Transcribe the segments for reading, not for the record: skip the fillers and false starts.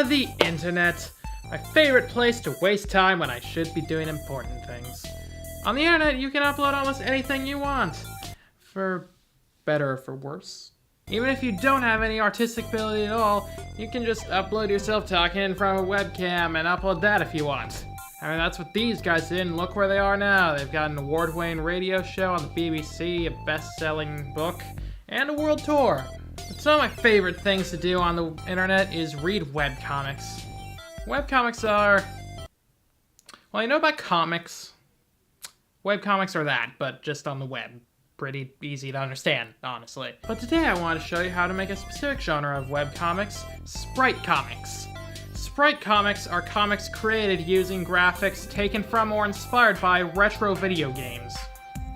The internet. My favorite place to waste time when I should be doing important things. On the internet, you can upload almost anything you want. For better or for worse. Even if you don't have any artistic ability at all, you can just upload yourself talking in front of a webcam and upload that if you want. I mean, that's what these guys did, and look where they are now. They've got an award-winning radio show on the BBC, a best-selling book, and a world tour. But some of my favorite things to do on the internet is read webcomics. Webcomics are... well, you know about comics? Webcomics are that, but just on the web. Pretty easy to understand, honestly. But today I want to show you how to make a specific genre of webcomics, Sprite comics. Sprite comics are comics created using graphics taken from or inspired by retro video games.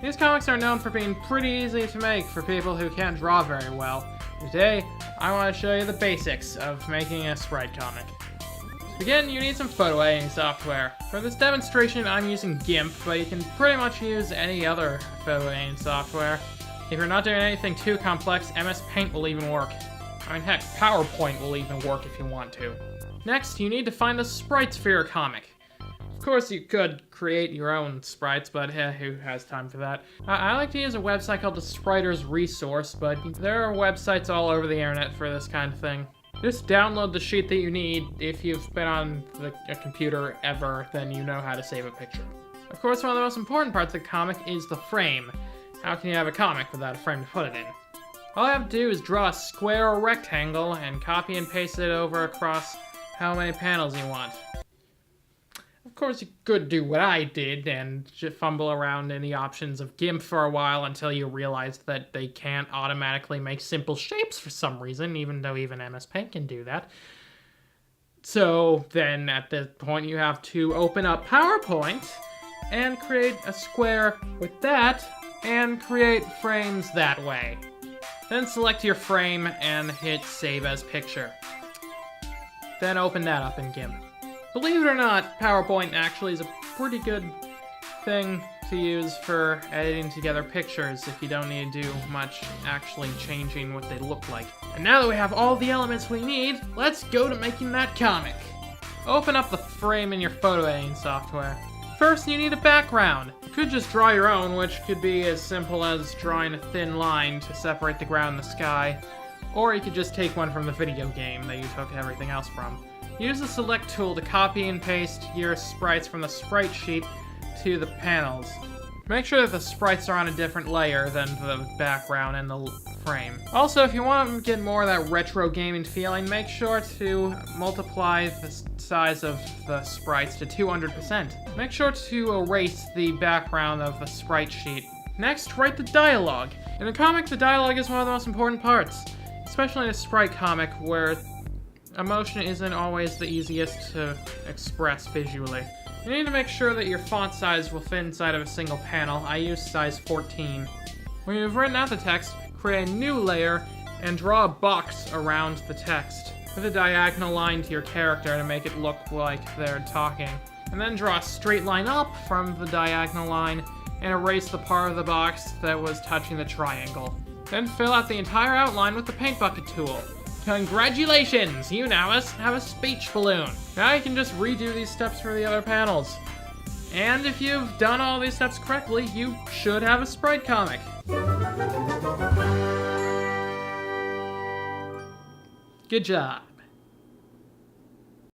These comics are known for being pretty easy to make for people who can't draw very well. Today, I want to show you the basics of making a Sprite comic. To begin, you need some photo editing software. For this demonstration, I'm using GIMP, but you can pretty much use any other photo editing software. If you're not doing anything too complex, MS Paint will even work. I mean, heck, PowerPoint will even work if you want to. Next, you need to find a Sprite Sphere comic. Of course, you could create your own sprites, but who has time for that? I like to use a website called the Spriter's Resource, but there are websites all over the internet for this kind of thing. Just download the sheet that you need. If you've been on a computer ever, then you know how to save a picture. Of course, one of the most important parts of the comic is the frame. How can you have a comic without a frame to put it in? All I have to do is draw a square or rectangle and copy and paste it over across how many panels you want. Of course, you could do what I did and just fumble around in the options of GIMP for a while until you realize that they can't automatically make simple shapes for some reason, even though even MS Paint can do that. So then at this point you have to open up PowerPoint and create a square with that and create frames that way. Then select your frame and hit Save as Picture. Then open that up in GIMP. Believe it or not, PowerPoint actually is a pretty good thing to use for editing together pictures if you don't need to do much actually changing what they look like. And now that we have all the elements we need, let's go to making that comic. Open up the frame in your photo editing software. First, you need a background. You could just draw your own, which could be as simple as drawing a thin line to separate the ground and the sky. Or you could just take one from the video game that you took everything else from. Use the select tool to copy and paste your sprites from the sprite sheet to the panels. Make sure that the sprites are on a different layer than the background and the frame. Also, if you want to get more of that retro gaming feeling, make sure to multiply the size of the sprites to 200%. Make sure to erase the background of the sprite sheet. Next, write the dialogue. In a comic, the dialogue is one of the most important parts, especially in a Sprite comic where emotion isn't always the easiest to express visually. You need to make sure that your font size will fit inside of a single panel. I use size 14. When you've written out the text, create a new layer and draw a box around the text with a diagonal line to your character to make it look like they're talking. And then draw a straight line up from the diagonal line and erase the part of the box that was touching the triangle. Then fill out the entire outline with the paint bucket tool. Congratulations! You now have a speech balloon. Now you can just redo these steps for the other panels. And if you've done all these steps correctly, you should have a Sprite comic. Good job.